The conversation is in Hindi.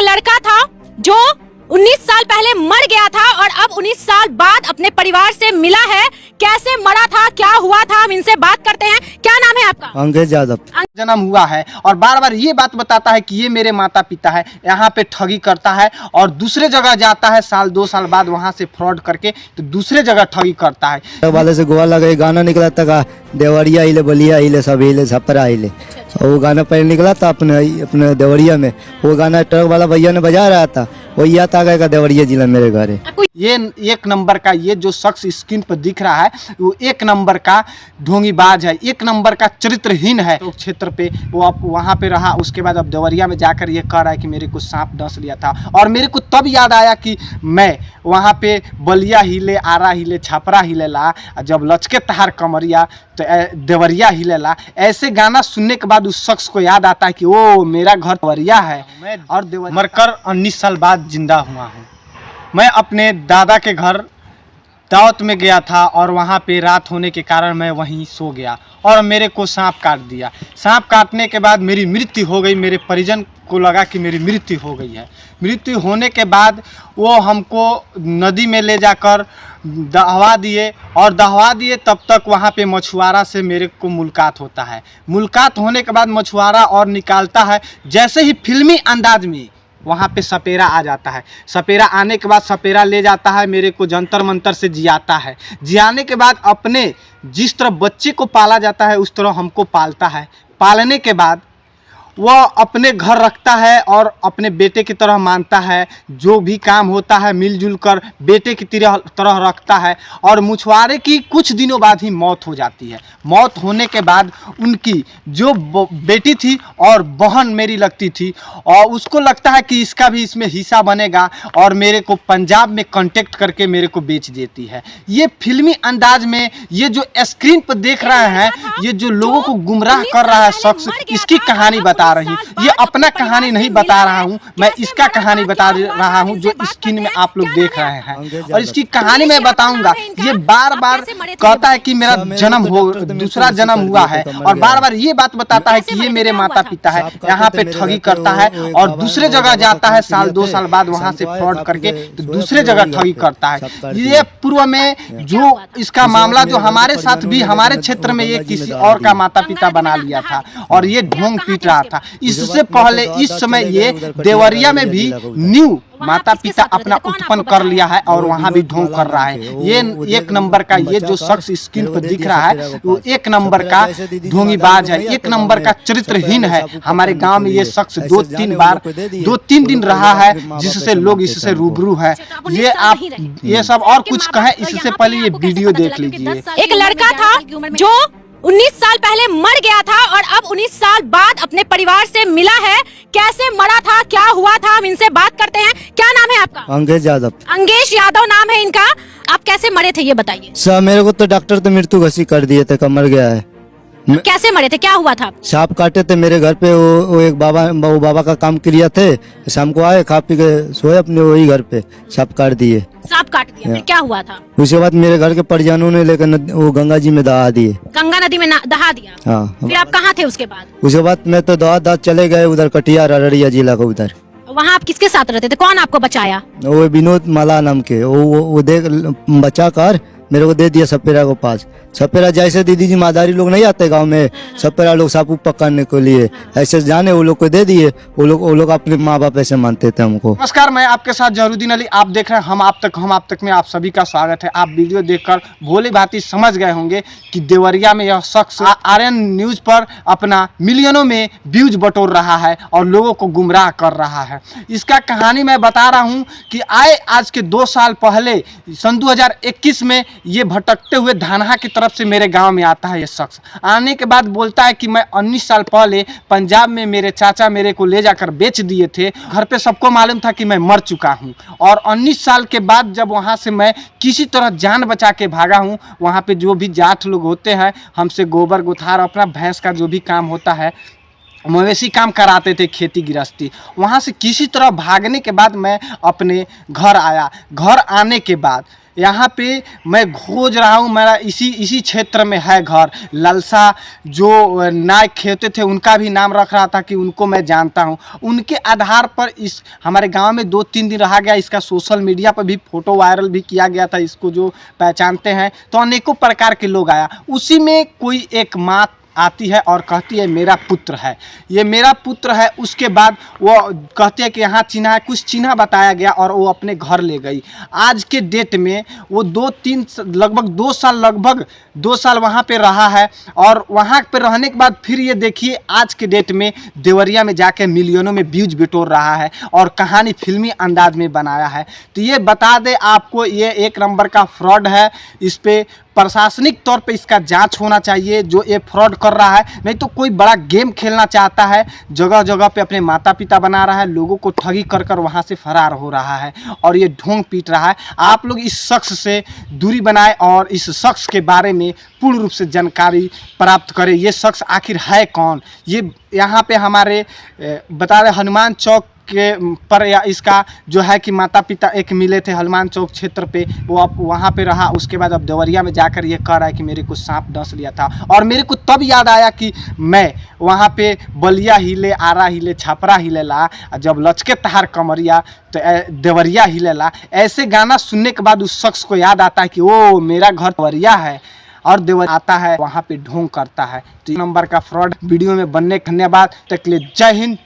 लड़का था जो 19 साल पहले मर गया था और अब 19 साल बाद अपने परिवार से मिला है। कैसे मरा था, क्या हुआ था, हम इनसे बात करते हैं। क्या नाम है आपका? अंग्रेज यादव। जन्म हुआ है और बार बार ये बात बताता है कि ये मेरे माता पिता है, यहाँ पे ठगी करता है और दूसरे जगह जाता है, साल 2 साल बाद वहाँ से फ्रॉड करके तो दूसरे जगह ठगी करता है। वाले से गोवा लगा गाना निकला था, देवरिया हिले, बलिया हिले, सब हिले, छपरा हिले। और वो गाना पहले निकला था अपने देवरिया में। वो गाना ट्रक वाला भैया ने बजा रहा था, वही याद आ गया देवरिया जिला मेरे घर है। ये एक नंबर का ये जो शख्स स्क्रीन पर दिख रहा है वो एक नंबर का ढोंगीबाज है, एक नंबर का चरित्रहीन है। तो क्षेत्र पे वो अब वहाँ पे रहा, उसके बाद अब देवरिया में जाकर ये कह रहा है कि मेरे को सांप डस लिया था। और मेरे को तब याद आया कि मैं वहाँ पे बलिया हिले, आरा हिले, छपरा हिलेला, जब लचके तहार कमरिया तो देवरिया हिलेला। ऐसे गाना सुनने के बाद उस शख्स को याद आता है कि ओ मेरा घर देवरिया है। मैं और मरकर 19 साल बाद जिंदा हुआ हूँ। मैं अपने दादा के घर दावत में गया था और वहाँ पे रात होने के कारण मैं वहीं सो गया और मेरे को सांप काट दिया। सांप काटने के बाद मेरी मृत्यु हो गई। मेरे परिजन को लगा कि मेरी मृत्यु हो गई है। मृत्यु होने के बाद वो हमको नदी में ले जाकर दहवा दिए और दहवा दिए। तब तक वहाँ पे मछुआरा से मेरे को मुलाकात होता है। मुलाकात होने के बाद मछुआरा और निकालता है। जैसे ही फिल्मी अंदाज में वहाँ पे सपेरा आ जाता है। सपेरा आने के बाद सपेरा ले जाता है, मेरे को जंतर मंतर से जियाता है। जियाने के बाद अपने जिस तरह बच्चे को पाला जाता है उस तरह हमको पालता है। पालने के बाद वह अपने घर रखता है और अपने बेटे की तरह मानता है। जो भी काम होता है मिलजुल कर बेटे की तरह रखता है। और मछुआरे की कुछ दिनों बाद ही मौत हो जाती है। मौत होने के बाद उनकी जो बेटी थी और बहन मेरी लगती थी और उसको लगता है कि इसका भी इसमें हिस्सा बनेगा और मेरे को पंजाब में कांटेक्ट करके मेरे को बेच देती है। ये फिल्मी अंदाज में ये जो स्क्रीन पर देख रहे हैं, ये जो लोगों को गुमराह कर रहा है शख्स, इसकी कहानी बता रही हूँ। ये अपना कहानी नहीं बता रहा हूँ, मैं इसका कहानी बता रहा हूँ जो स्क्रीन में आप लोग देख रहे हैं। और इसकी कहानी मैं बताऊंगा। ये बार बार कहता है कि मेरा जन्म हो, दूसरा जन्म हुआ है और बार बार ये बात बताता है कि ये मेरे माता पिता है, यहाँ पे ठगी करता है और दूसरे जगह जाता है, साल 2 साल बाद वहाँ से फ्रॉड करके तो दूसरे जगह ठगी करता है। ये पूर्व में जो इसका मामला जो हमारे साथ भी हमारे क्षेत्र में ये किसी और का माता पिता बना लिया था और ये ढोंग पीट रहा था। इससे पहले इस समय ये देवरिया में भी न्यू माता पिता अपना उत्पन्न कर लिया है और वहाँ भी ढोंग कर रहा है। ये एक नंबर का ये जो शख्स स्क्रीन पर दिख रहा है वो एक नंबर का ढोंगीबाज है, एक नंबर का चरित्रहीन है। हमारे गांव में ये शख्स 2-3 दिन रहा है जिससे लोग इससे रूबरू है। ये आप ये सब और कुछ कहें इससे पहले ये वीडियो देख लीजिए। एक लड़का था जो 19 साल पहले मर गया था और अब 19 साल बाद अपने परिवार से मिला है। कैसे मरा था, क्या हुआ था, हम इनसे बात करते हैं। क्या नाम है आपका? अंग्रेज यादव। अंग्रेज यादव नाम है इनका। आप कैसे मरे थे ये बताइए। सर मेरे को तो डॉक्टर तो मृत्यु घोषित कर दिए थे, मर गया है। कैसे मरे थे, क्या हुआ था? सांप काटे थे मेरे घर पे। वो एक बाबा का काम किया थे। शाम को आए, खा पी के सोए अपने वही घर पे, सांप काट दिए। सांप काट दिया, फिर क्या हुआ था? उसके बाद मेरे घर के परिजनों ने लेकर वो गंगा जी में दहा दिए। गंगा नदी में दहा दिया? हाँ। फिर आप कहाँ थे उसके बाद? उसके बाद मैं तो दहा चले गए उधर कटिहार अररिया जिला का उधर। वहाँ आप किसके साथ रहते थे, कौन आपको बचाया? वो विनोद माला नाम के वो देख बचा कर मेरे को दे दिया सपेरा को पास। सपेरा जैसे दीदी जी मादारी लोग नहीं आते गांव में, सपेरा लोग सांप पकड़ने के लिए ऐसे जाने वो लोग को दे दिए। वो लोग अपने माँ बाप ऐसे मानते थे हमको। नमस्कार, मैं आपके साथ जहरूद्दीन अली। आप देख रहे हैं हम आप तक में आप सभी का स्वागत है। आप वीडियो देखकर भोली भांति समझ गए होंगे कि देवरिया में यह शख्स आर्यन न्यूज पर अपना मिलियनों में व्यूज बटोर रहा है और लोगों को गुमराह कर रहा है। इसका कहानी मैं बता रहा हूँ कि आज के 2 साल पहले सन 2021 में ये भटकते हुए धानहा की तरफ से मेरे गांव में आता है। ये शख्स आने के बाद बोलता है कि मैं 19 साल पहले पंजाब में मेरे चाचा मेरे को ले जाकर बेच दिए थे। घर पे सबको मालूम था कि मैं मर चुका हूं और 19 साल के बाद जब वहां से मैं किसी तरह जान बचा के भागा हूं, वहां पे जो भी जाट लोग होते हैं हमसे गोबर गुथार अपना भैंस का जो भी काम होता है मवेशी काम कराते थे, खेती गृहस्थी। वहाँ से किसी तरह भागने के बाद मैं अपने घर आया। घर आने के बाद यहाँ पे मैं खोज रहा हूँ, मेरा इसी क्षेत्र में है घर। लालसा जो नायक खेते थे उनका भी नाम रख रहा था कि उनको मैं जानता हूँ। उनके आधार पर इस हमारे गांव में 2-3 दिन रहा गया। इसका सोशल मीडिया पर भी फोटो वायरल भी किया गया था। इसको जो पहचानते हैं तो अनेकों प्रकार के लोग आया। उसी में कोई एक माँ आती है और कहती है मेरा पुत्र है, ये मेरा पुत्र है। उसके बाद वो कहते हैं कि यहाँ चिन्ह है, कुछ चिन्ह बताया गया और वो अपने घर ले गई। आज के डेट में वो लगभग 2 साल वहाँ पे रहा है और वहाँ पे रहने के बाद फिर ये देखिए आज के डेट में देवरिया में जाके मिलियनों में व्यूज बिटोर रहा है और कहानी फिल्मी अंदाज में बनाया है। तो ये बता दे आपको, ये एक नंबर का फ्रॉड है। इस पे प्रशासनिक तौर पे इसका जांच होना चाहिए जो ये फ्रॉड कर रहा है। नहीं तो कोई बड़ा गेम खेलना चाहता है, जगह जगह पे अपने माता पिता बना रहा है, लोगों को ठगी कर कर वहाँ से फरार हो रहा है और ये ढोंग पीट रहा है। आप लोग इस शख्स से दूरी बनाएं और इस शख्स के बारे में पूर्ण रूप से जानकारी प्राप्त करें। ये शख्स आखिर है कौन। ये यहाँ पे हमारे बता रहे हनुमान चौक के पर या इसका जो है कि माता पिता एक मिले थे हनुमान चौक क्षेत्र पे, वो अब वहाँ पे रहा। उसके बाद अब देवरिया में जाकर ये कह रहा है कि मेरे को सांप डस लिया था। और मेरे को तब याद आया कि मैं वहाँ पे बलिया हिले, आरा हिले, छपरा हिले ला, जब लचके तहार कमरिया तो देवरिया हिले ला। ऐसे गाना सुनने के बाद उस शख्स को याद आता है कि ओ मेरा घर देवरिया है और देवरिया आता है, वहाँ पे ढोंग करता है। तो नंबर का फ्रॉड वीडियो में बनने के धन्यवाद। तक के लिए जय हिंद।